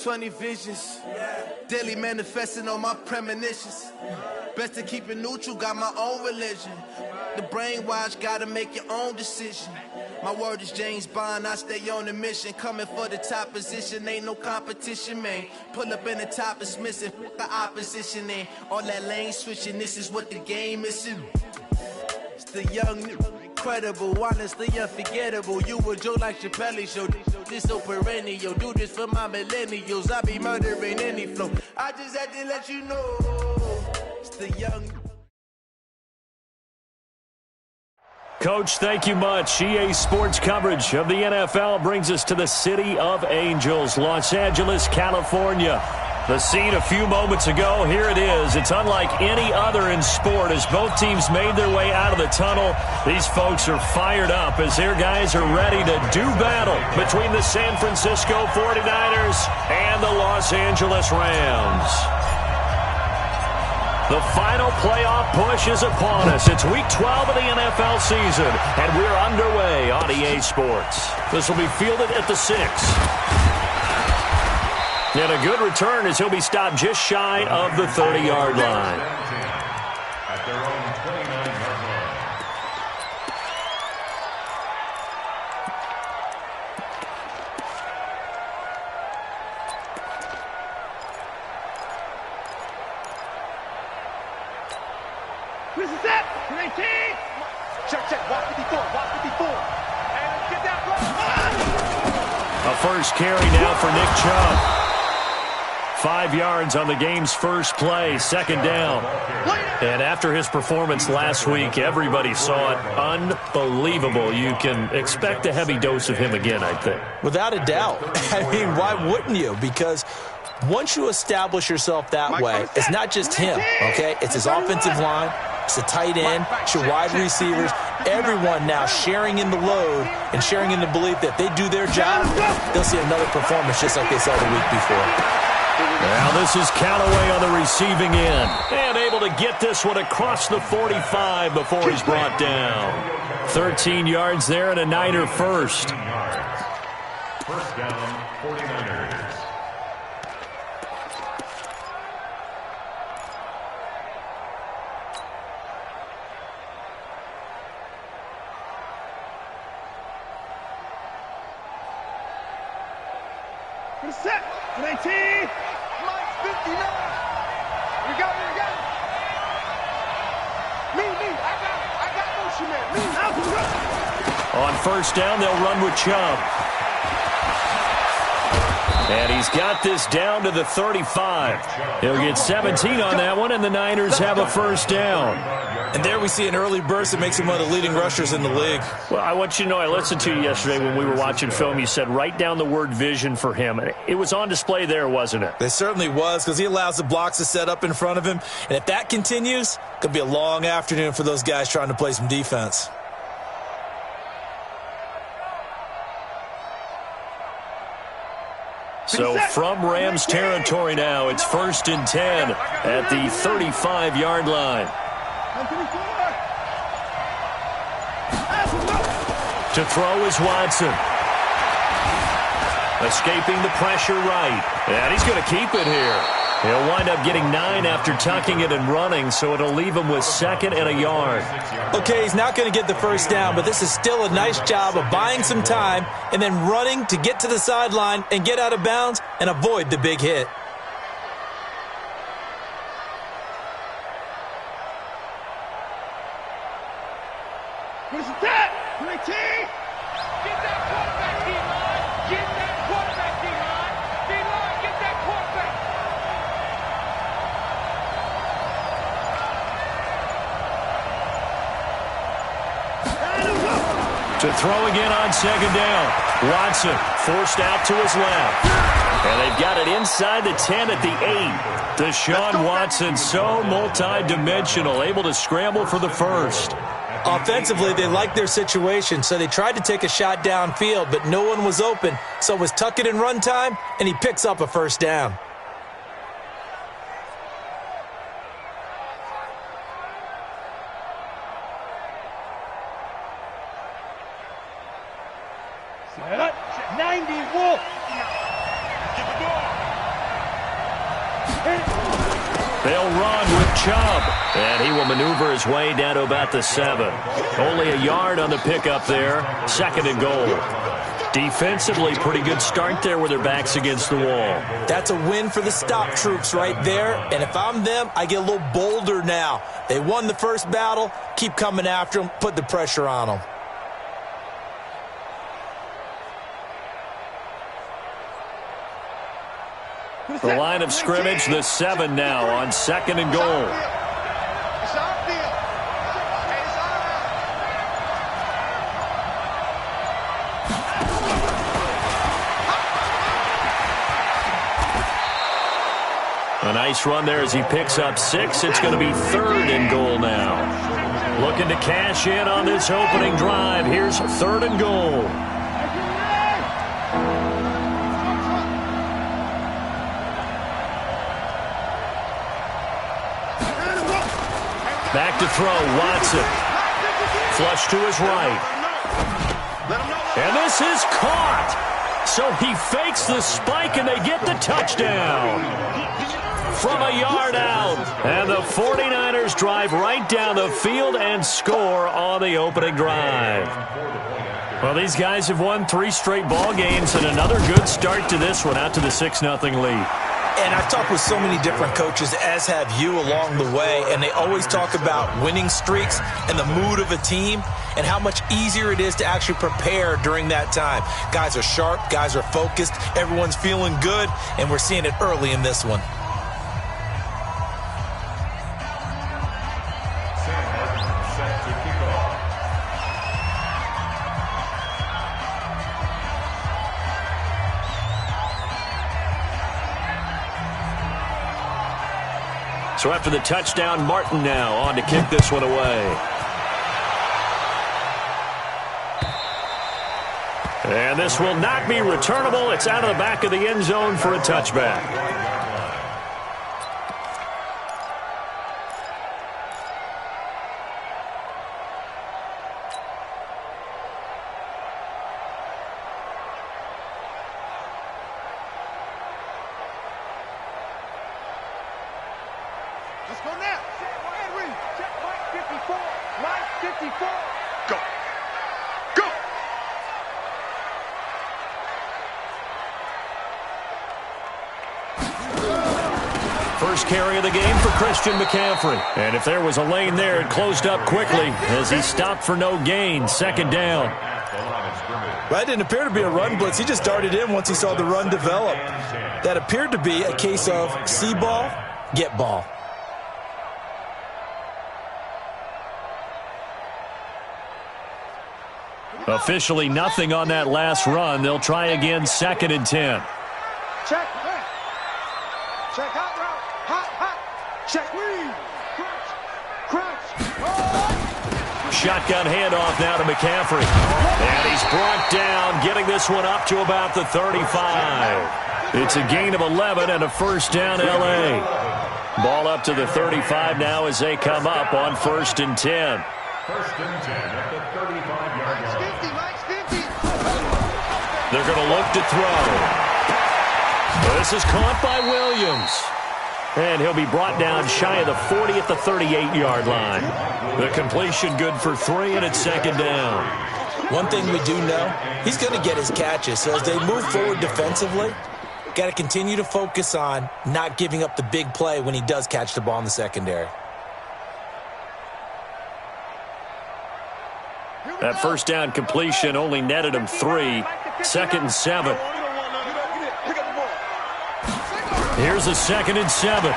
20 visions, daily manifesting on my premonitions. Best to keep it neutral, got my own religion. The brainwash, gotta make your own decision. My word is James Bond, I stay on a mission. Coming for the top position, ain't no competition, man. Pull up in the top is missing, the opposition in. All that lane switching, this is what the game is. It's the young, incredible, honestly unforgettable. You a Joe like Chappelle show. This so perennial, do this for my millennials. I be murdering any flow. I just had to let you know. It's the young. Coach, thank you much. EA Sports coverage of the NFL brings us to the City of Angels, Los Angeles, California. The scene a few moments ago, here it is. It's unlike any other in sport as both teams made their way out of the tunnel. These folks are fired up as their guys are ready to do battle between the San Francisco 49ers and the Los Angeles Rams. The final playoff push is upon us. It's Week 12 of the NFL season, and we're underway on EA Sports. This will be fielded at the 6. And a good return as he'll be stopped just shy of the 30-yard line. At their own 29-yard line. This is it. 19. Check. Walk 54. And get that block. A first carry now for Nick Chubb. 5 yards on the game's first play, second down. And after his performance last week, everybody saw it. Unbelievable. You can expect a heavy dose of him again, I think. Without a doubt. I mean, why wouldn't you? Because once you establish yourself that way, it's not just him, okay? It's his offensive line, it's the tight end, it's your wide receivers, everyone now sharing in the load and sharing in the belief that they do their job, they'll see another performance just like they saw the week before. Now this is Callaway on the receiving end. And able to get this one across the 45 before he's brought down. 13 yards there and a Niner first. First down, 49ers. Set. 19. Mike 59. We got it. Me. I got motion man. On first down, they'll run with Chubb. And he's got this down to the 35. He'll get 17 on that one, and the Niners have a first down. And there we see an early burst that makes him one of the leading rushers in the league. Well, I want you to know, I listened to you yesterday when we were watching film. You said write down the word vision for him. It was on display there, wasn't it? It certainly was, because he allows the blocks to set up in front of him. And if that continues, it could be a long afternoon for those guys trying to play some defense. So from Rams territory now, it's 1st and 10 at the 35-yard line. To throw is Watson. Escaping the pressure right. And he's going to keep it here. He'll wind up getting 9 after tucking it and running, so it'll leave him with 2nd and a yard. Okay, he's not going to get the first down, but this is still a nice job of buying some time and then running to get to the sideline and get out of bounds and avoid the big hit. Where's that? 19. Get that quarterback, D-line. Get that quarterback, D-line. D-line, get that quarterback. To throw again on second down. Watson forced out to his left. And they've got it inside the 10 at the 8. Deshaun Watson, so multi-dimensional, able to scramble for the first. Offensively, they liked their situation, so they tried to take a shot downfield, but no one was open. So it was tuck it and run time, and he picks up a first down. Set up. 90 Wolf. Get the ball. They'll run with Chubb, and he will maneuver his way down to about the 7. Only a yard on the pickup there. 2nd and goal. Defensively, pretty good start there with their backs against the wall. That's a win for the stop troops right there. And if I'm them, I get a little bolder now. They won the first battle. Keep coming after them. Put the pressure on them. The line of scrimmage, the 7 now on 2nd and goal. A nice run there as he picks up 6. It's going to be 3rd and goal now. Looking to cash in on this opening drive. Here's 3rd and goal. Back to throw, Watson. Flush to his right. And this is caught. So he fakes the spike and they get the touchdown. From a yard out. And the 49ers drive right down the field and score on the opening drive. Well, these guys have won 3 straight ball games and another good start to this one, out to the 6-0 lead. And I've talked with so many different coaches, as have you, along the way, and they always talk about winning streaks and the mood of a team and how much easier it is to actually prepare during that time. Guys are sharp, guys are focused, everyone's feeling good, and we're seeing it early in this one. So after the touchdown, Martin now on to kick this one away. And this will not be returnable. It's out of the back of the end zone for a touchback. Let's go now. Henry, check Mike 54. Mike 54. Go. Go. First carry of the game for Christian McCaffrey. And if there was a lane there, it closed up quickly as he stopped for no gain. 2nd down. That didn't appear to be a run blitz. He just darted in once he saw the run develop. That appeared to be a case of see ball, get ball. Officially nothing on that last run. They'll try again, 2nd and 10. Check. Check hot route. Hot. Check read. Crouch. Shotgun handoff now to McCaffrey. And he's brought down, getting this one up to about the 35. It's a gain of 11 and a first down, L.A. Ball up to the 35 now as they come up on 1st and 10. 1st and 10 at the 35-yard line. Mike's 50. They're going to look to throw. This is caught by Williams. And he'll be brought down shy of the 40 at the 38-yard line. The completion good for 3, and it's 2nd down. One thing we do know, he's going to get his catches. So as they move forward defensively, got to continue to focus on not giving up the big play when he does catch the ball in the secondary. That first down completion only netted him 3. 2nd and 7. Here's a 2nd and 7.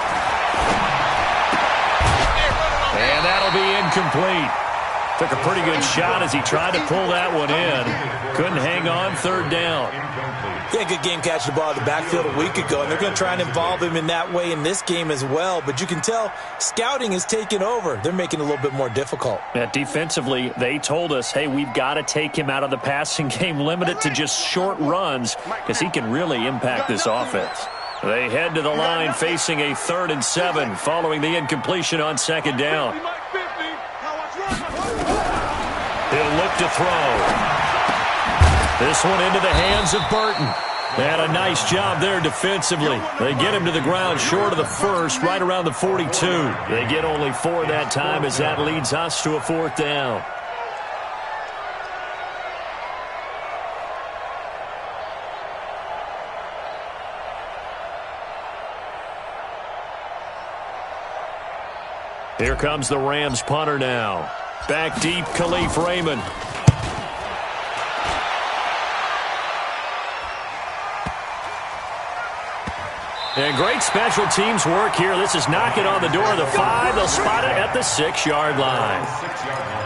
And that'll be incomplete. Took a pretty good shot as he tried to pull that one in. Couldn't hang on, 3rd down. He had a good game catching the ball in the backfield a week ago, and they're going to try and involve him in that way in this game as well. But you can tell scouting is taking over. They're making it a little bit more difficult. Yeah, defensively, they told us, hey, we've got to take him out of the passing game, limit it to just short runs, because he can really impact this offense. They head to the line facing a 3rd and 7 following the incompletion on 2nd down. He'll look to throw. This one into the hands of Burton. And a nice job there defensively. They get him to the ground short of the first, right around the 42. They get only 4 that time as that leads us to a 4th down. Here comes the Rams punter now. Back deep, Khalif Raymond. And great special teams work here. This is knocking on the door of the 5. They'll spot it at the 6-yard line.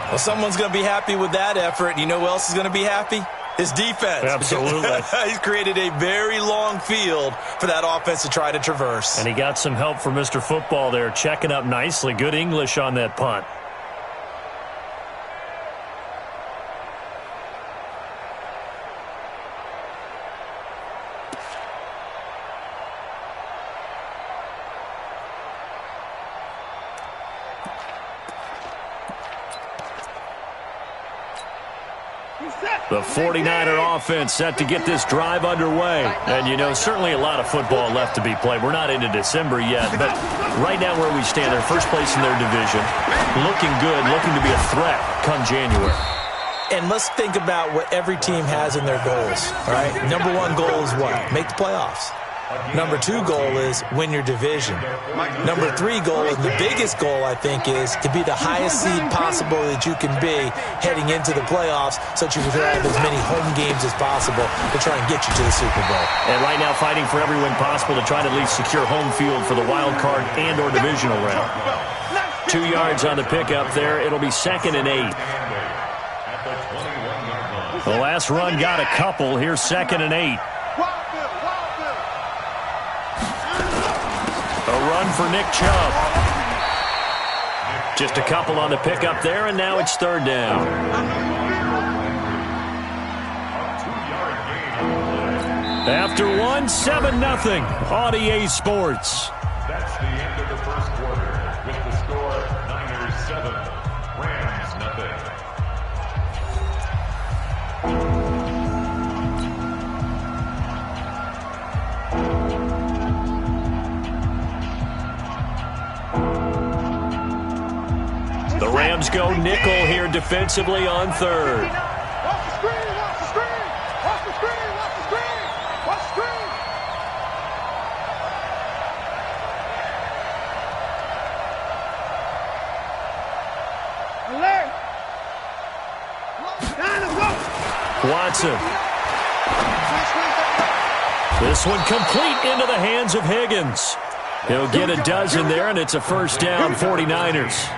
Well, someone's going to be happy with that effort. You know who else is going to be happy? His defense. Absolutely. He's created a very long field for that offense to try to traverse. And he got some help from Mr. Football there, checking up nicely. Good English on that punt. The 49er offense set to get this drive underway. And, you know, certainly a lot of football left to be played. We're not into December yet, but right now where we stand, they're first place in their division. Looking good, looking to be a threat come January. And let's think about what every team has in their goals, all right? Number 1 goal is what? Make the playoffs. Number 2 goal is win your division. Number 3 goal, and the biggest goal, I think, is to be the highest seed possible that you can be heading into the playoffs so that you can have as many home games as possible to try and get you to the Super Bowl. And right now fighting for every win possible to try to at least secure home field for the wild card and or divisional round. 2 yards on the pickup there. It'll be 2nd and 8. The last run got a couple. Here's 2nd and 8. A run for Nick Chubb. Just a couple on the pickup there, and now it's 3rd down. After 1, 7-0 on EA Sports. That's the end of the first quarter with the score Niners 7, Rams 0. The Rams go nickel here defensively on 3rd. Watch the screen, watch the screen, watch the screen, watch the screen, watch the screen. Alert. Watson. This one complete into the hands of Higgins. He'll get a dozen there, and it's a 1st down, 49ers.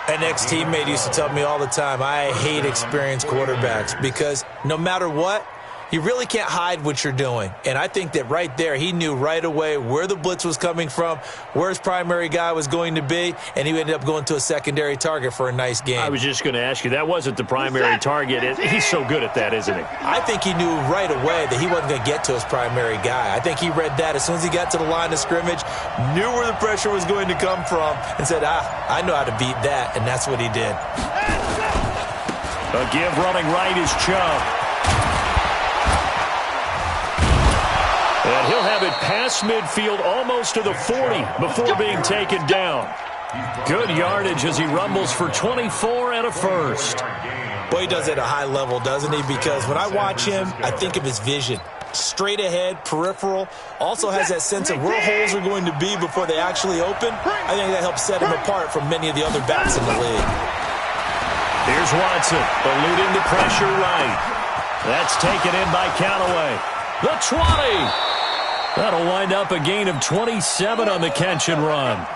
An ex-teammate used to tell me all the time, I hate experienced quarterbacks because no matter what, you really can't hide what you're doing. And I think that right there, he knew right away where the blitz was coming from, where his primary guy was going to be, and he ended up going to a secondary target for a nice game. I was just going to ask you, that wasn't the primary target. He's so good at that, isn't he? I think he knew right away that he wasn't going to get to his primary guy. I think he read that as soon as he got to the line of scrimmage, knew where the pressure was going to come from, and said, I know how to beat that, and that's what he did. A give running right is Chubb. And he'll have it past midfield almost to the 40 before being taken down. Good yardage as he rumbles for 24 and a 1st. Boy, he does it at a high level, doesn't he? Because when I watch him, I think of his vision. Straight ahead, peripheral, also has that sense of where holes are going to be before they actually open. I think that helps set him apart from many of the other backs in the league. Here's Watson, eluding the pressure right. That's taken in by Callaway. The 20. That'll wind up a gain of 27 on the catch and run.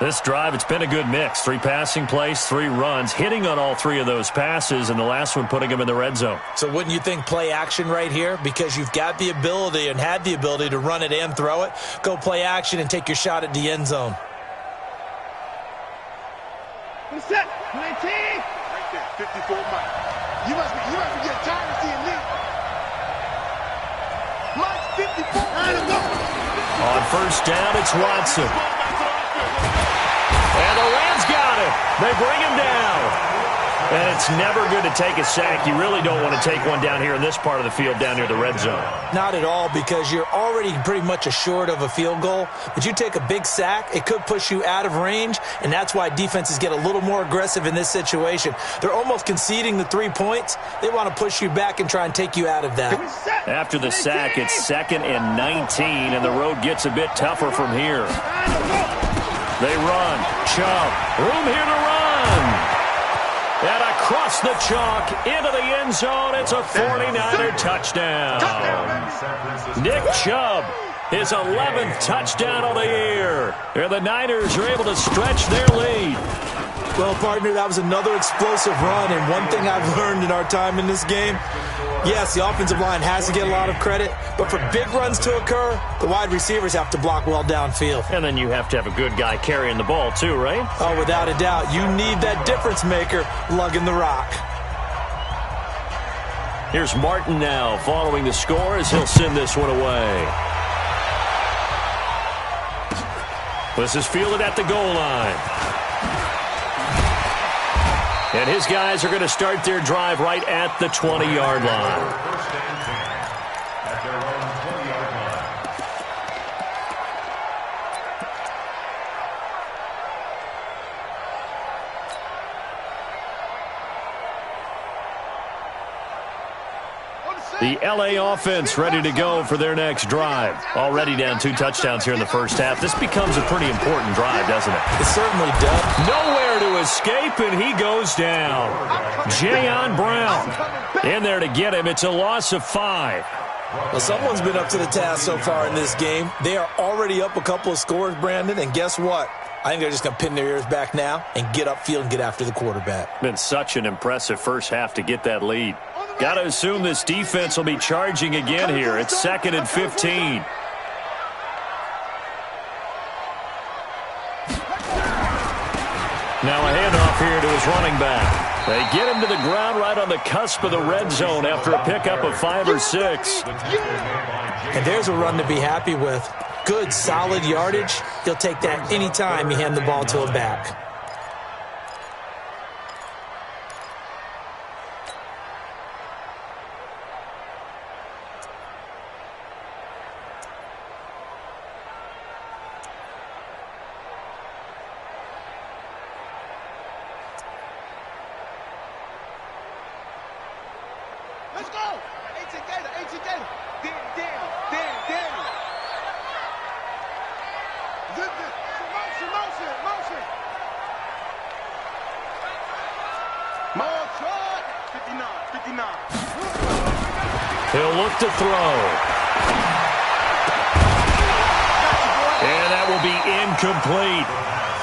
This drive, it's been a good mix. 3 passing plays, 3 runs, hitting on all 3 of those passes, and the last one putting him in the red zone. So wouldn't you think play action right here? Because you've got the ability and had the ability to run it and throw it. Go play action and take your shot at the end zone. Set, 19. Right there, 54 Mike. You must be getting tired of seeing me. Mike, 54. On 1st down, it's Watson. And the Rams got him. They bring him down. And it's never good to take a sack. You really don't want to take one down here in this part of the field, down near the red zone. Not at all, because you're already pretty much assured of a field goal. But you take a big sack, it could push you out of range, and that's why defenses get a little more aggressive in this situation. They're almost conceding the 3 points. They want to push you back and try and take you out of that. After the sack, it's 2nd and 19, and the road gets a bit tougher from here. They run. Chubb. Room here to run. And across the chalk into the end zone. It's a 49er touchdown. Nick Chubb, his 11th touchdown of the year. And the Niners are able to stretch their lead. Well, partner, that was another explosive run, and one thing I've learned in our time in this game, yes, the offensive line has to get a lot of credit, but for big runs to occur, the wide receivers have to block well downfield. And then you have to have a good guy carrying the ball too, right? Oh, without a doubt. You need that difference maker lugging the rock. Here's Martin now following the score as he'll send this one away. This is fielded at the goal line. And his guys are going to start their drive right at the 20-yard line. First and 10 at their own 20-yard line. The LA offense ready to go for their next drive. Already down 2 touchdowns here in the first half. This becomes a pretty important drive, doesn't it? It certainly does. Nowhere to escape, and he goes down. Jayon Brown in there to get him. It's a loss of 5. Well, someone's been up to the task so far in this game. They are already up a couple of scores, Brandon, and guess what? I think they're just going to pin their ears back now and get upfield and get after the quarterback. Been such an impressive first half to get that lead. Got to assume this defense will be charging again here. It's 2nd and 15. Now a handoff here to his running back. They get him to the ground right on the cusp of the red zone after a pickup of 5 or 6. And there's a run to be happy with. Good, solid yardage. He'll take that anytime you hand the ball to a back. Let's go! A-T-Gator. Down. Motion. More shot. 59. He'll look to throw. And that will be incomplete.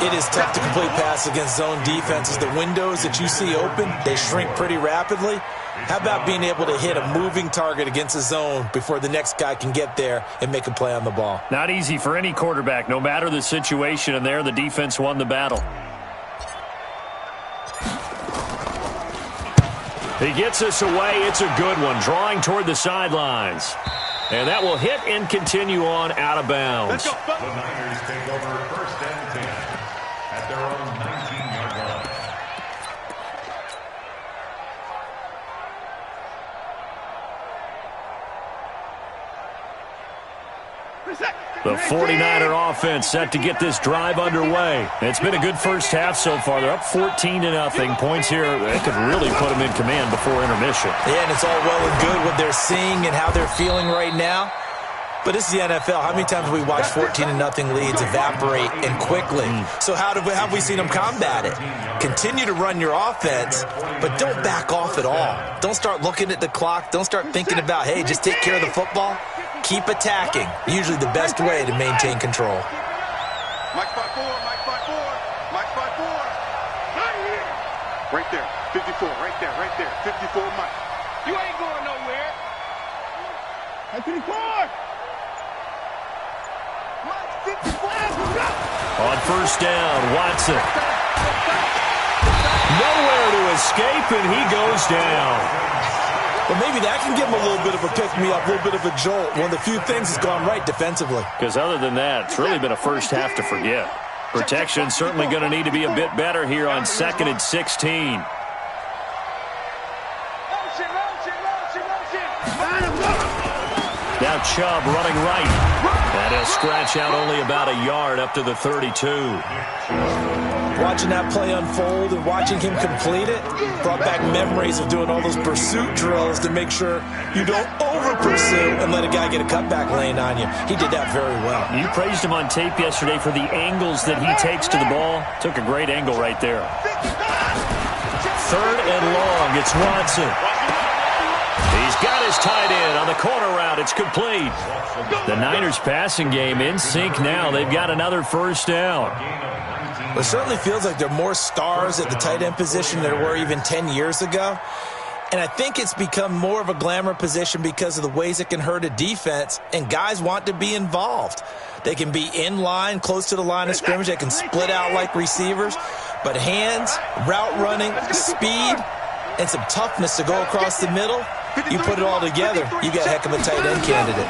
It is tough to complete pass against zone defenses. The windows that you see open, they shrink pretty rapidly. How about being able to hit a moving target against a zone before the next guy can get there and make a play on the ball? Not easy for any quarterback, no matter the situation, and there the defense won the battle. He gets us away. It's a good one, drawing toward the sidelines. And that will hit and continue on out of bounds. The Niners take over 1st and 10 at their own 19-yard line. The 49er offense set to get this drive underway. It's been a good first half so far. They're up 14-0. Points here, they could really put them in command before intermission. Yeah, and it's all well and good what they're seeing and how they're feeling right now. But this is the NFL. How many times have we watched 14-0 leads evaporate and quickly? So how have we seen them combat it? Continue to run your offense, but don't back off at all. Don't start looking at the clock. Don't start thinking about, hey, just take care of the football. Keep attacking. Usually the best way to maintain control. Mike 5-4. Right there. 54. Right there. 54, Mike. You ain't going nowhere. 54. Mike 54. On first down, Watson. Nowhere to escape, and he goes down. But maybe that can give him a little bit of a pick-me-up, a little bit of a jolt. One of the few things that's gone right defensively. Because other than that, it's really been a first half to forget. Protection certainly going to need to be a bit better here on 2nd and 16. Chubb running right. And he'll scratch out only about a yard up to the 32. Watching that play unfold and watching him complete it brought back memories of doing all those pursuit drills to make sure you don't over-pursue and let a guy get a cutback lane on you. He did that very well. You praised him on tape yesterday for the angles that he takes to the ball. Took a great angle right there. 3rd and long. It's Watson. He's got his tight end on the corner route. It's complete. The Niners passing game in sync now. They've got another first down. It certainly feels like there are more stars at the tight end position than there were even 10 years ago. And I think it's become more of a glamour position because of the ways it can hurt a defense, and guys want to be involved. They can be in line, close to the line of scrimmage. They can split out like receivers. But hands, route running, speed, and some toughness to go across the middle, you put it all together, you got a heck of a tight end candidate.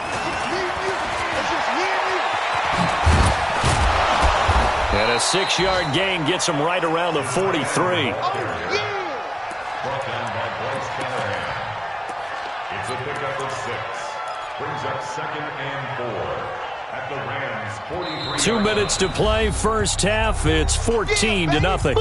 And a 6-yard gain gets him right around the 43. Brought down by Bryce Callahan. It's a pickup of 6. Brings up 2nd and 4 at the Rams' 43. 2 minutes to play, first half. It's 14-0.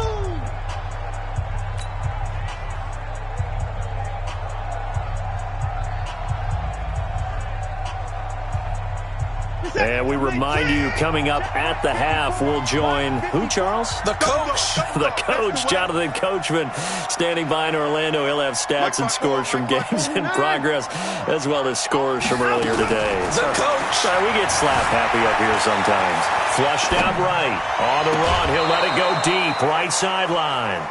And we remind you, coming up at the half, we'll join who, Charles? The coach. The coach, Jonathan Coachman, standing by in Orlando. He'll have stats and scores from games in progress, as well as scores from earlier today. The coach. Sorry, we get slap happy up here sometimes. Flushed out right. On the run, he'll let it go deep, right sideline.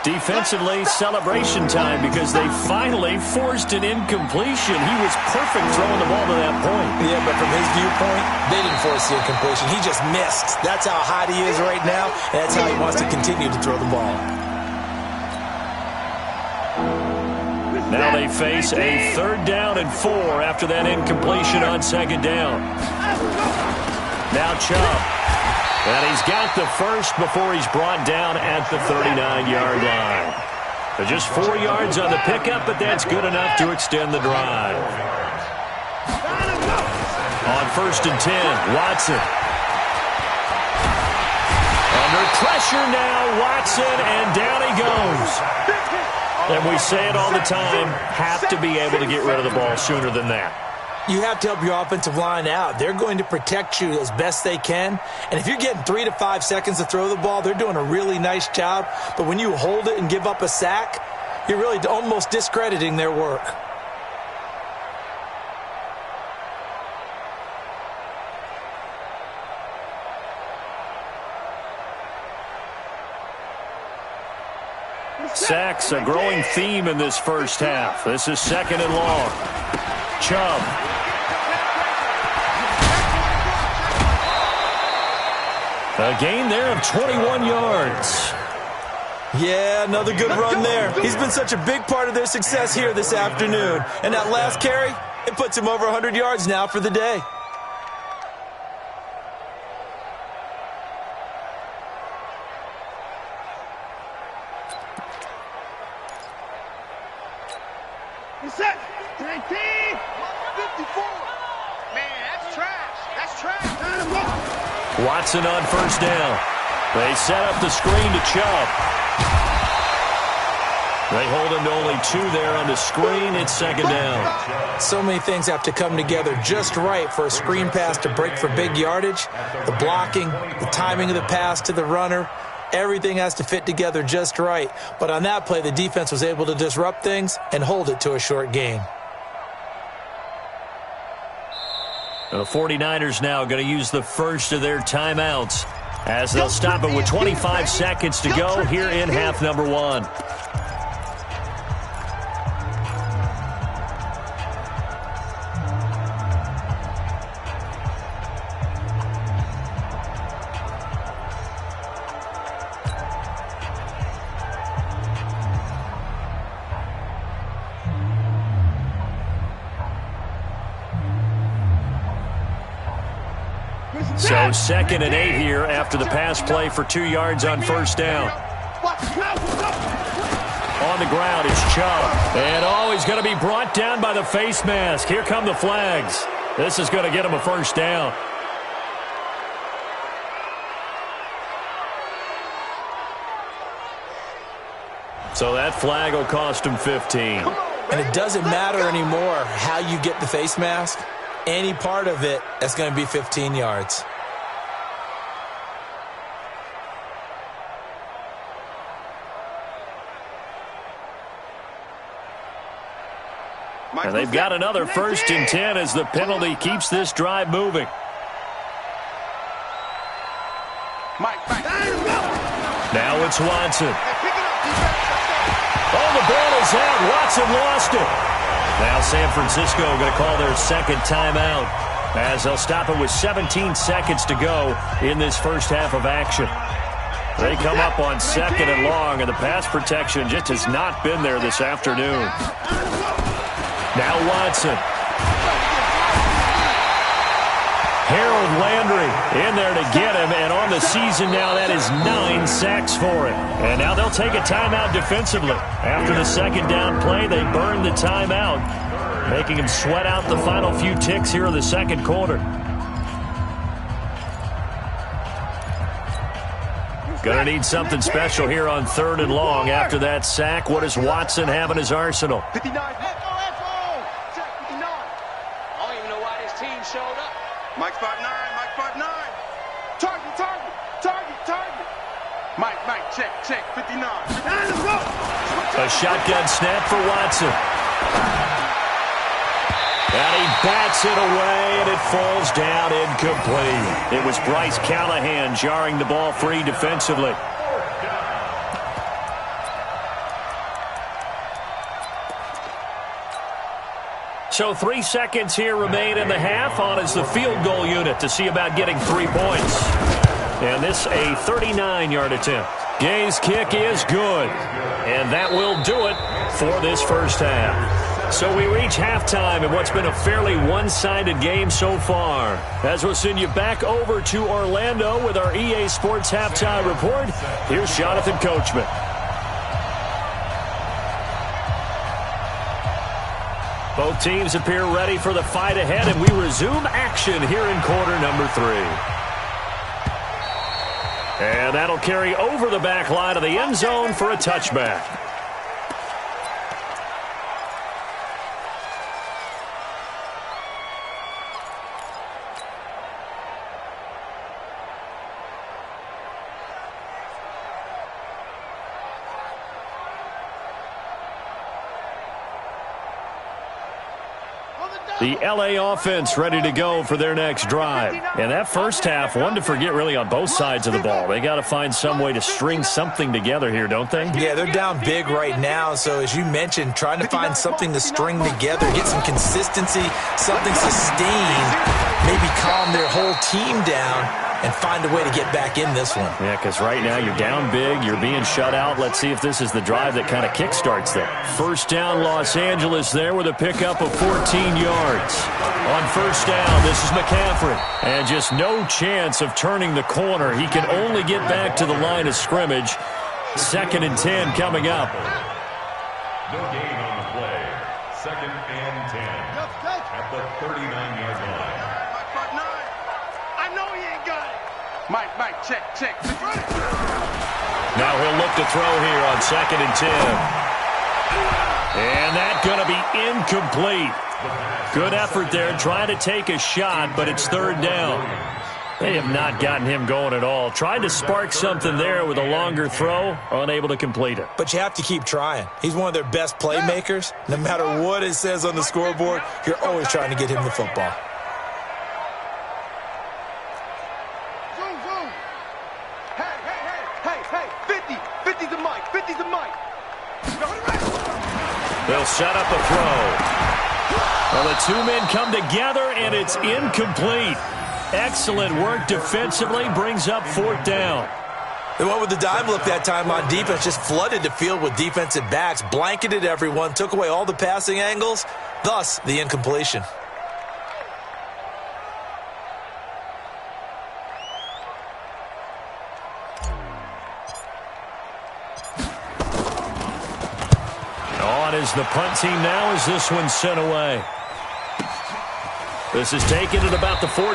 Defensively, celebration time because they finally forced an incompletion. He was perfect throwing the ball to that point. Yeah, but from his viewpoint, they didn't force the incompletion. He just missed. That's how hot he is right now, and that's how he wants to continue to throw the ball. Now they face a 3rd down and 4 after that incompletion on 2nd down. Now Chubb. And he's got the first before he's brought down at the 39-yard line. So just 4 yards on the pickup, but that's good enough to extend the drive. On 1st and 10, Watson. Under pressure now, Watson, and down he goes. And we say it all the time, have to be able to get rid of the ball sooner than that. You have to help your offensive line out. They're going to protect you as best they can. And if you're getting 3 to 5 seconds to throw the ball, they're doing a really nice job. But when you hold it and give up a sack, you're really almost discrediting their work. Sacks, a growing theme in this first half. This is 2nd and long. Chubb. A gain there of 21 yards. Yeah, another good run there. He's been such a big part of their success here this afternoon. And that last carry, it puts him over 100 yards now for the day. Set. 19. 54. Man, that's trash. That's trash. Watson on 1st down. They set up the screen to Chubb. They hold him to only 2 there on the screen. It's 2nd down. So many things have to come together just right for a screen pass to break for big yardage. The blocking, the timing of the pass to the runner, everything has to fit together just right. But on that play, the defense was able to disrupt things and hold it to a short gain. The 49ers now going to use the first of their timeouts as they'll stop it with 25 seconds to go here in half number 1. So 2nd and 8 here after the pass play for 2 yards on 1st down. On the ground, it's Chubb. And he's going to be brought down by the face mask. Here come the flags. This is going to get him a first down. So that flag will cost him 15. And it doesn't matter anymore how you get the face mask. Any part of it, that's going to be 15 yards. And they've got another 1st and 10 as the penalty keeps this drive moving. Now it's Watson. Oh, the ball is out. Watson lost it. Now San Francisco going to call their second timeout as they'll stop it with 17 seconds to go in this first half of action. They come up on 2nd and long, and the pass protection just has not been there this afternoon. Now Watson. Harold Landry in there to get him, and on the season now that is 9 sacks for him. And now they'll take a timeout defensively. After the second down play, they burn the timeout, making him sweat out the final few ticks here in the second quarter. Gonna need something special here on 3rd and long. After that sack, what does Watson have in his arsenal? 59. Check 59. I don't even know why this team showed up. Mike 5'9", Mike 5'9". Target. Mike, check, 59. A shotgun snap for Watson. And he bats it away, and it falls down incomplete. It was Bryce Callahan jarring the ball free defensively. So 3 seconds here remain in the half. On is the field goal unit to see about getting 3 points. And this a 39-yard attempt. Gay's kick is good. And that will do it for this first half. So we reach halftime in what's been a fairly one-sided game so far. As we'll send you back over to Orlando with our EA Sports Halftime Report, here's Jonathan Coachman. Both teams appear ready for the fight ahead, and we resume action here in quarter number 3. And that'll carry over the back line of the end zone for a touchback. The L.A. offense ready to go for their next drive. And that first half, one to forget really on both sides of the ball. They got to find some way to string something together here, don't they? Yeah, they're down big right now. So as you mentioned, trying to find something to string together, get some consistency, something sustained, maybe calm their whole team down and find a way to get back in this one. Yeah, because right now you're down big, you're being shut out. Let's see if this is the drive that kind of kickstarts them. First down, Los Angeles there with a pickup of 14 yards. On first down, this is McCaffrey. And just no chance of turning the corner. He can only get back to the line of scrimmage. 2nd and 10 coming up. No gain on the play. 2nd and 10 at the 39-yard line. Mike, check. Now he'll look to throw here on 2nd and 10. And that's going to be incomplete. Good effort there trying to take a shot, but it's 3rd down. They have not gotten him going at all. Tried to spark something there with a longer throw, unable to complete it. But you have to keep trying. He's one of their best playmakers. No matter what it says on the scoreboard, you're always trying to get him the football. They'll set up a throw. Well, the 2 men come together, and it's incomplete. Excellent work defensively, brings up 4th down. They went with the dime look that time on defense, just flooded the field with defensive backs, blanketed everyone, took away all the passing angles, thus the incompletion. On is the punt team now as this one's sent away. This is taken at about the 14.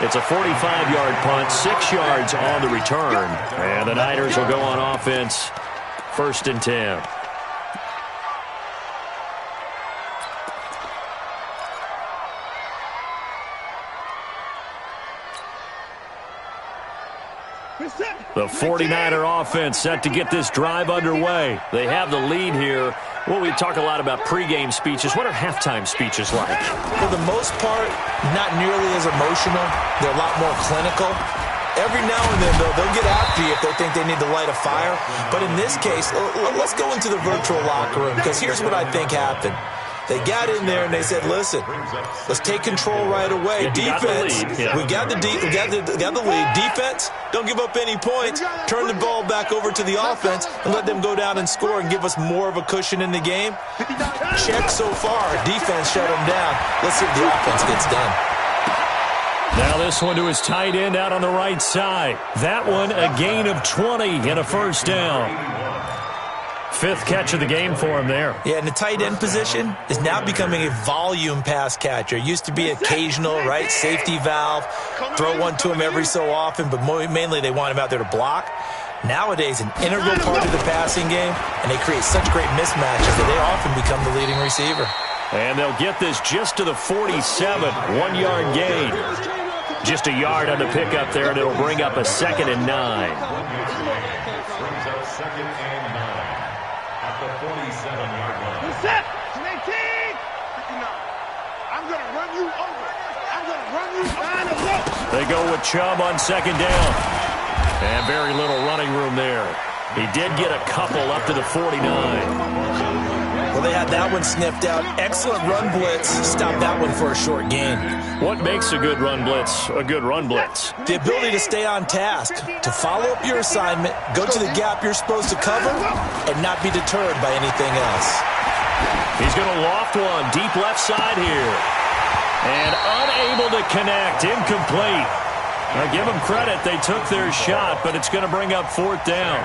It's a 45-yard punt, 6 yards on the return. And the Niners will go on offense, 1st and 10. The 49er offense set to get this drive underway. They have the lead here. Well, we talk a lot about pregame speeches. What are halftime speeches like? For the most part, not nearly as emotional. They're a lot more clinical. Every now and then, they'll get after you if they think they need to light a fire. But in this case, let's go into the virtual locker room, because here's what I think happened. They got in there and they said, listen, let's take control right away. Defense, we got the lead. Defense, don't give up any points. Turn the ball back over to the offense and let them go down and score and give us more of a cushion in the game. Check so far. Defense shut them down. Let's see if the offense gets done. Now this one to his tight end out on the right side. That one a gain of 20 and a 1st down. 5th catch of the game for him there. Yeah, and the tight end position is now becoming a volume pass catcher. It used to be occasional, right? Safety valve. Throw one to him every so often, but mainly they want him out there to block. Nowadays, an integral part of the passing game, and they create such great mismatches that they often become the leading receiver. And they'll get this just to the 47, 1-yard gain. Just a yard on the pickup there, and it'll bring up a 2nd and 9. Brings up 2nd and 9 at the 47-yard line. Set. 18. 59. I'm going to run you over. I'm going to run you down the road. They go with Chubb on 2nd down. And very little running room there. He did get a couple up to the 49. Well, they had that one sniffed out. Excellent run blitz. Stopped that one for a short gain. What makes a good run blitz a good run blitz? The ability to stay on task, to follow up your assignment, go to the gap you're supposed to cover, and not be deterred by anything else. He's going to loft one deep left side here. And unable to connect. Incomplete. Now give them credit. They took their shot, but it's going to bring up 4th down.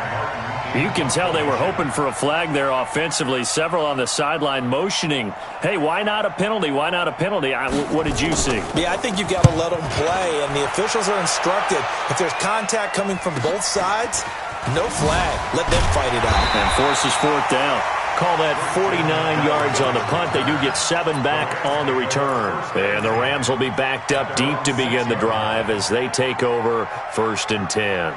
You can tell they were hoping for a flag there offensively. Several on the sideline motioning. Hey, why not a penalty? Why not a penalty? What did you see? Yeah, I think you've got to let them play, and the officials are instructed. If there's contact coming from both sides, no flag. Let them fight it out. And forces 4th down. Call that 49 yards on the punt. They do get 7 back on the return. And the Rams will be backed up deep to begin the drive as they take over 1st and 10.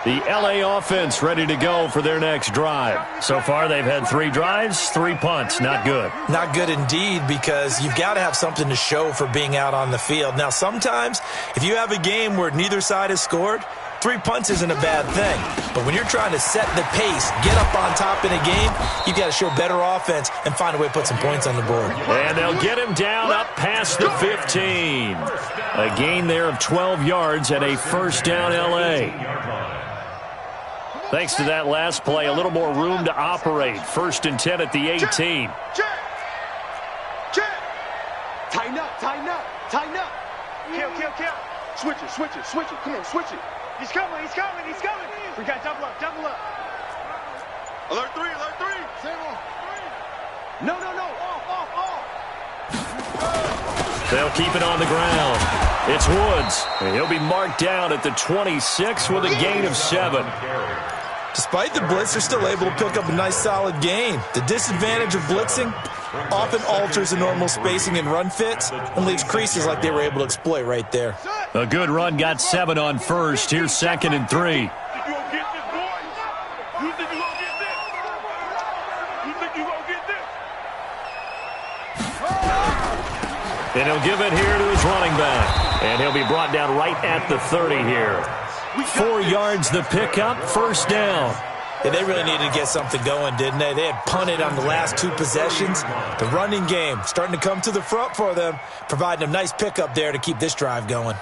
The LA offense ready to go for their next drive. So far, they've had 3 drives, 3 punts. Not good. Not good indeed, because you've got to have something to show for being out on the field. Now, sometimes, if you have a game where neither side has scored, 3 punts isn't a bad thing. But when you're trying to set the pace, get up on top in a game, you've got to show better offense and find a way to put some points on the board. And they'll get him down up past the 15. A gain there of 12 yards and a 1st down LA. Thanks to that last play, a little more room to operate. 1st and 10 at the 18. Check. Tighten up, tighten up, tighten up. Kill. Switch it. Come on, switch it. He's coming. We got double up. Alert 3. No. Off. They'll keep it on the ground. It's Woods. And he'll be marked down at the 26 with a gain of 7. Despite the blitz, they're still able to pick up a nice solid gain. The disadvantage of blitzing often alters the normal spacing and run fits and leaves creases like they were able to exploit right there. A good run got 7 on 1st. Here's 2nd and 3. And he'll give it here to his running back. And he'll be brought down right at the 30 here. 4 yards the pickup, 1st down. Yeah, they really needed to get something going, didn't they? They had punted on the last 2 possessions. The running game starting to come to the front for them, providing a nice pickup there to keep this drive going.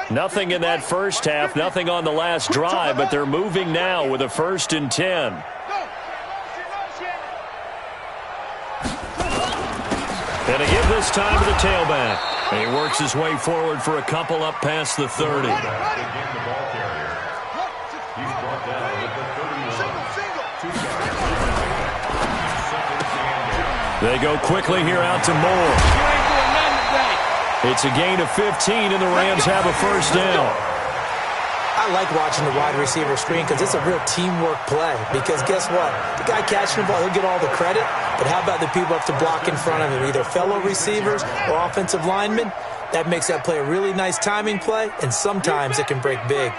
Nothing in that first half, nothing on the last drive, but they're moving now with a 1st and 10. And to give this time to the tailback. And he works his way forward for a couple up past the 30. They go quickly here out to Moore. It's a gain of 15, and the Rams have a first down. I like watching the wide receiver screen because it's a real teamwork play. Because guess what? The guy catching the ball, he'll get all the credit. But how about the people up to block in front of him, either fellow receivers or offensive linemen? That makes that play a really nice timing play, and sometimes it can break big.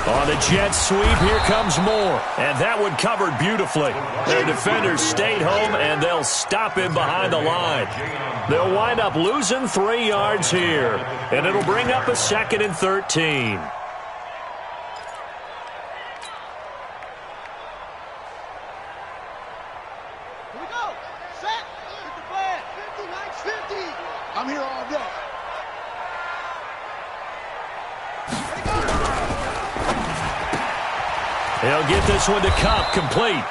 On the jet sweep, here comes Moore. And that one covered beautifully. Their defenders stayed home, and they'll stop him behind the line. They'll wind up losing 3 yards here. And it'll bring up a 2nd and 13. I'm here all day. He'll get this one to Kupp, complete.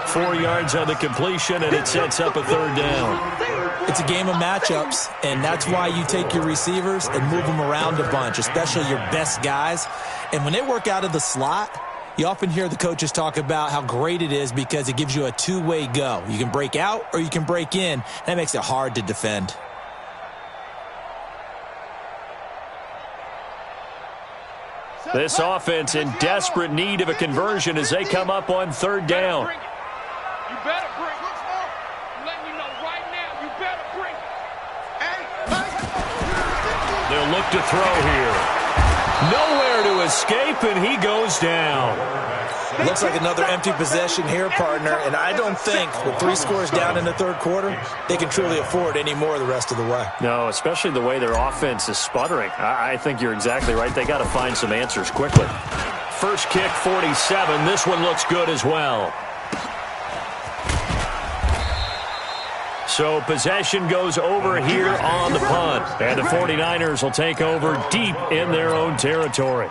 4 yards on the completion, and it sets up a 3rd down. It's a game of matchups, and that's why you take your receivers and move them around a bunch, especially your best guys. And when they work out of the slot, you often hear the coaches talk about how great it is because it gives you a two-way go. You can break out or you can break in. That makes it hard to defend. This offense in desperate need of a conversion as they come up on 3rd down. You better bring it. I'm letting you know right now, you better bring it. They'll look to throw here. Nowhere to escape, and he goes down. Looks like another empty possession here, partner, and I don't think with 3 scores down in the 3rd quarter, they can truly afford any more the rest of the way. No, especially the way their offense is sputtering. I think you're exactly right. They got to find some answers quickly. First kick, 47. This one looks good as well. So possession goes over here on the punt, and the 49ers will take over deep in their own territory.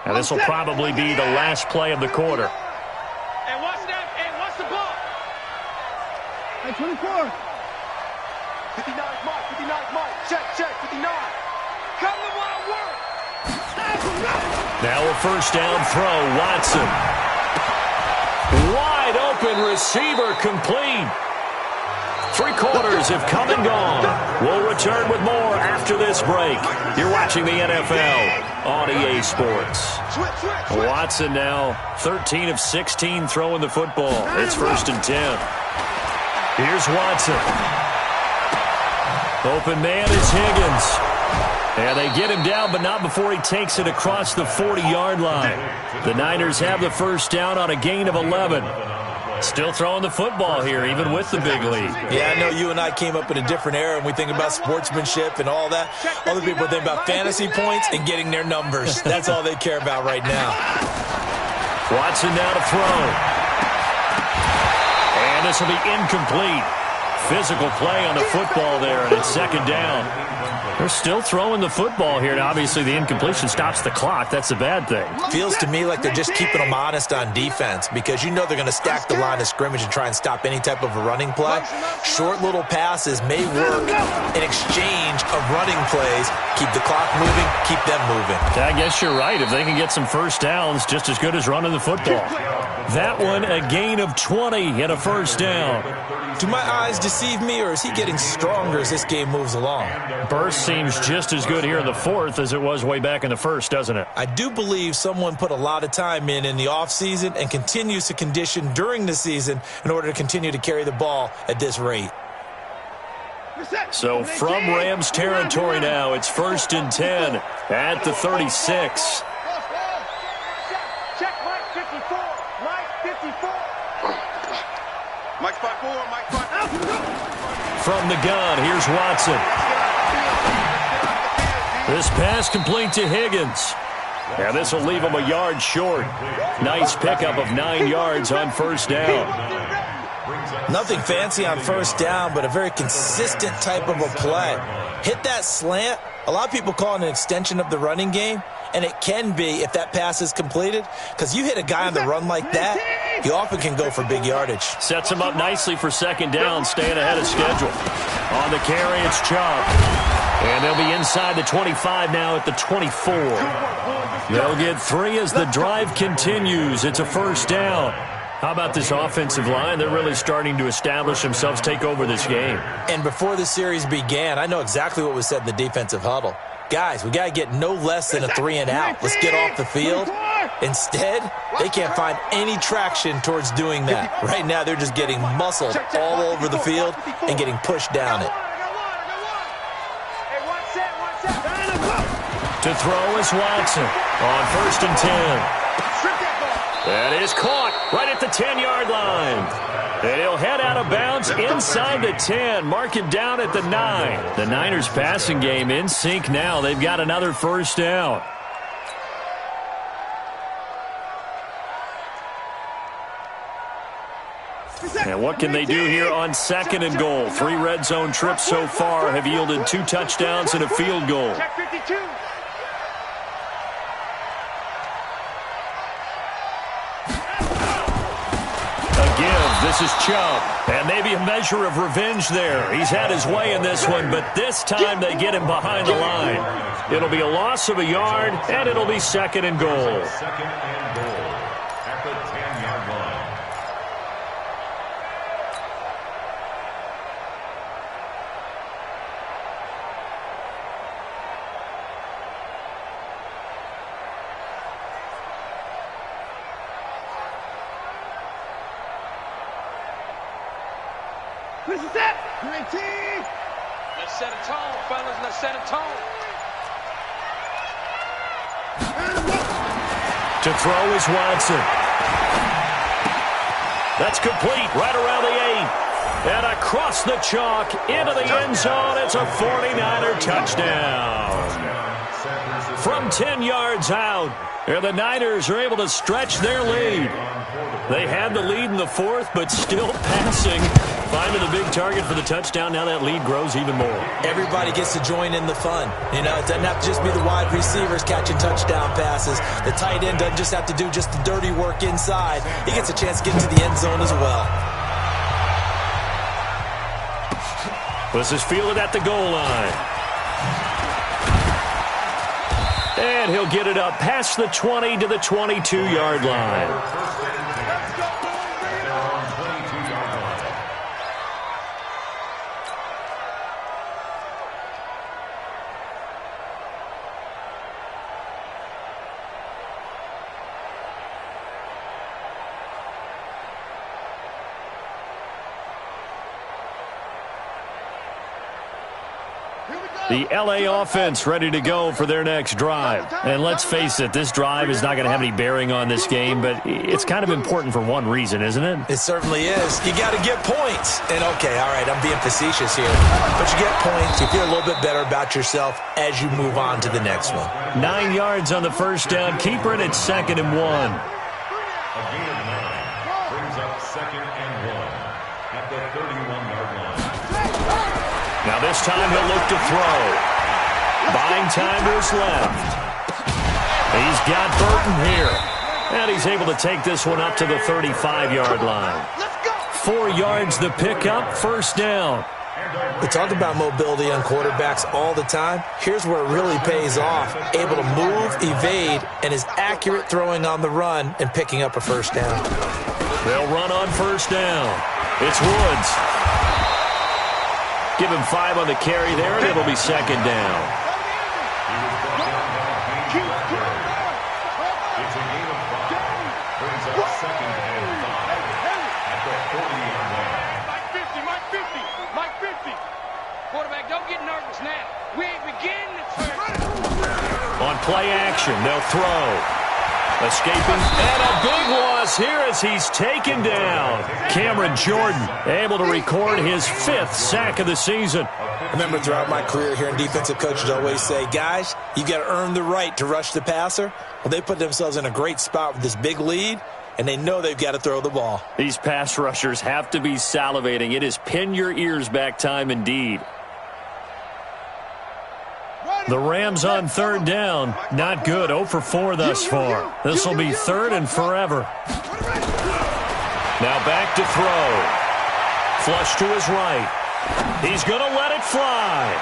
And this will probably be the last play of the quarter. Hey, watch that. Hey, watch the ball. Hey, 24. 59 Mike. 59 Mike. Check. 59. Come to wild work. Now a first down throw. Watson. Wide open receiver complete. 3 quarters have come and gone. We'll return with more after this break. You're watching the NFL on EA Sports. Watson now 13 of 16 throwing the football. It's 1st and 10. Here's Watson. Open man is Higgins. And they get him down, but not before he takes it across the 40-yard line. The Niners have the first down on a gain of 11. Still throwing the football here, even with the big lead. Yeah, I know you and I came up in a different era, and we think about sportsmanship and all that. Other people think about fantasy points and getting their numbers. That's all they care about right now. Watson now to throw. And this will be incomplete. Physical play on the football there, and it's 2nd down. They're still throwing the football here, and obviously the incompletion stops the clock. That's a bad thing. Feels to me like they're just keeping them honest on defense because you know they're going to stack the line of scrimmage and try and stop any type of a running play. Short little passes may work in exchange of running plays. Keep the clock moving, keep them moving. I guess you're right. If they can get some first downs, just as good as running the football. That one, a gain of 20 and a first down. Do my eyes deceive me, or is he getting stronger as this game moves along? Burst seems just as good here in the 4th as it was way back in the 1st, doesn't it? I do believe someone put a lot of time in the offseason and continues to condition during the season in order to continue to carry the ball at this rate. So from Rams territory now, it's 1st and 10 at the 36. Check Mike 54. Mike 54. Mike 54. Mike 54. From the gun, here's Watson. This pass complete to Higgins. And this will leave him a yard short. Nice pickup of 9 yards on first down. Nothing fancy on first down, but a very consistent type of a play. Hit that slant. A lot of people call it an extension of the running game, and it can be if that pass is completed, because you hit a guy on the run like that, he often can go for big yardage. Sets him up nicely for second down, staying ahead of schedule. On the carry, it's Chubb. And they'll be inside the 25 now at the 24. They'll get 3 as the drive continues. It's a first down. How about this offensive line? They're really starting to establish themselves, take over this game. And before the series began, I know exactly what was said in the defensive huddle. Guys, we got to get no less than a 3 and out. Let's get off the field. Instead, they can't find any traction towards doing that. Right now, they're just getting muscled all over the field and getting pushed down it. To throw is Watson on 1st and 10. That is caught right at the 10-yard line. And he'll head out of bounds inside the 10. Mark him down at the 9. The Niners passing game in sync now. They've got another first down. And what can they do here on 2nd and goal? 3 red zone trips so far have yielded 2 touchdowns and a field goal. Check 52. This is Chubb, and maybe a measure of revenge there. He's had his way in this one, but this time they get him behind the line. It'll be a loss of a yard, and it'll be 2nd and goal. 2nd and goal at the 10-yard line. This is it. 19. Let's set a tone, fellas. Let's set a tone. To throw is Watson. That's complete right around the 8. And across the chalk into the end zone. It's a 49er touchdown. From 10 yards out, and the Niners are able to stretch their lead. They had the lead in the 4th, but still passing. Finding the big target for the touchdown. Now that lead grows even more. Everybody gets to join in the fun. You know, it doesn't have to just be the wide receivers catching touchdown passes. The tight end doesn't just have to do just the dirty work inside. He gets a chance to get into the end zone as well. This is fielded at the goal line. And he'll get it up past the 20 to the 22-yard line. The LA offense ready to go for their next drive. And let's face it, this drive is not going to have any bearing on this game, but it's kind of important for one reason, isn't it? It certainly is. You got to get points. And, okay, all right, I'm being facetious here. But you get points. You feel a little bit better about yourself as you move on to the next one. 9 yards on the first down. Keeper it at 2nd and 1. A gain of 9 brings up 2nd and 1 at the 31-yard line. Now this time he'll look to throw. Buying time to his left. He's got Burton here. And he's able to take this one up to the 35-yard line. 4 yards the pickup, first down. We talk about mobility on quarterbacks all the time. Here's where it really pays off. Able to move, evade, and is accurate throwing on the run and picking up a first down. They'll run on first down. It's Woods. Give him 5 on the carry there, and it'll be 2nd down. It's a gain of 5. Brings up 2nd and 5 at the 40-yard line. Mike 50. Mike 50. Quarterback, don't get nervous now. We ain't beginning the first. On play action, they'll throw. Escaping, and a big loss here as he's taken down. Cameron Jordan able to record his 5th sack of the season. I remember throughout my career here in defensive coaches always say, guys, you got to earn the right to rush the passer. Well, they put themselves in a great spot with this big lead, and they know they've got to throw the ball. These pass rushers have to be salivating. It is pin your ears back time indeed. The Rams on 3rd down. Not good. 0 for 4 thus far. This will be 3rd and forever. Now back to throw. Flush to his right. He's going to let it fly.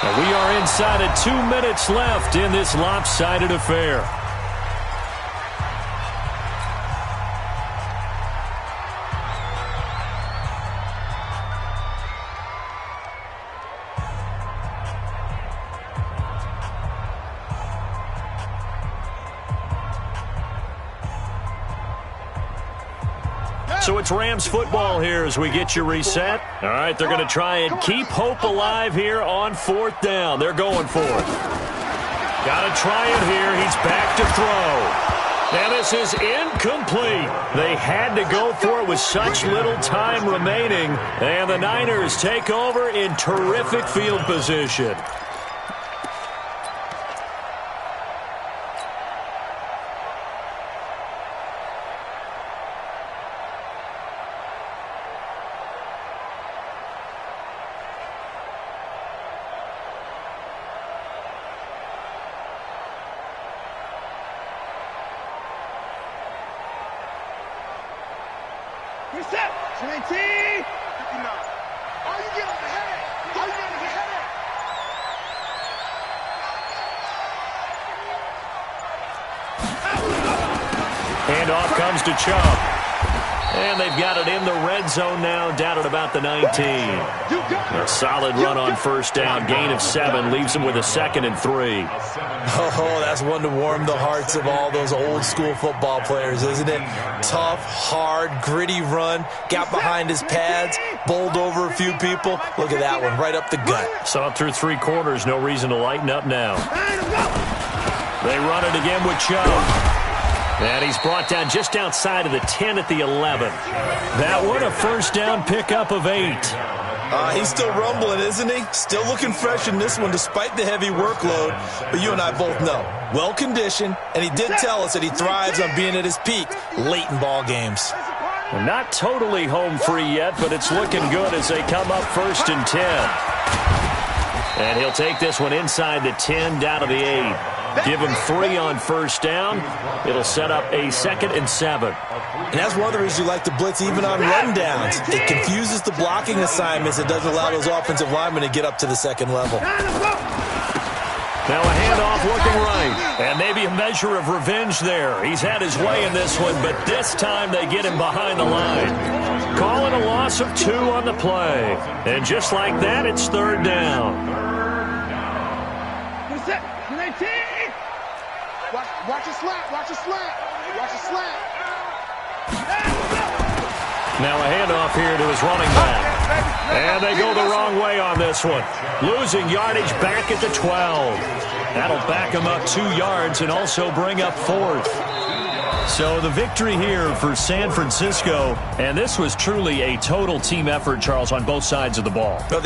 And we are inside of 2 minutes left in this lopsided affair. So it's Rams football here as we get you reset. All right, they're going to try and keep hope alive here on 4th down. They're going for it. Got to try it here. He's back to throw. And this is incomplete. They had to go for it with such little time remaining. And the Niners take over in terrific field position. Reset. 19. 59. Are you getting the headache? Are you getting the headache? Handoff comes to Chubb. And they've got it in the red zone now, down at about the 19. A solid run on 1st down. Gain of 7 leaves them with a 2nd and 3. Oh, that's one to warm the hearts of all those old school football players, isn't it? Tough, hard, gritty run. Got behind his pads, bowled over a few people. Look at that one, right up the gut. Saw it through 3 quarters. No reason to lighten up now. They run it again with Chubb. And he's brought down just outside of the 10 at the 11. That one, a 1st down pickup of 8. He's still rumbling, isn't he? Still looking fresh in this one despite the heavy workload. But you and I both know, well-conditioned, and he did tell us that he thrives on being at his peak late in ball games. Not totally home free yet, but it's looking good as they come up 1st and 10. And he'll take this one inside the 10 down to the 8. Give him 3 on 1st down. It'll set up a 2nd and 7. And that's one of the reasons you like to blitz even on rundowns. It confuses the blocking assignments. It doesn't allow those offensive linemen to get up to the 2nd level. Now a handoff looking right. And maybe a measure of revenge there. He's had his way in this one, but this time they get him behind the line. Calling a loss of 2 on the play. And just like that, it's 3rd down. Watch a slant, watch a slant, watch a slant. Now a handoff here to his running back. And they go the wrong way on this one. Losing yardage back at the 12. That'll back him up 2 yards and also bring up 4th. So the victory here for San Francisco. And this was truly a total team effort, Charles, on both sides of the ball. No,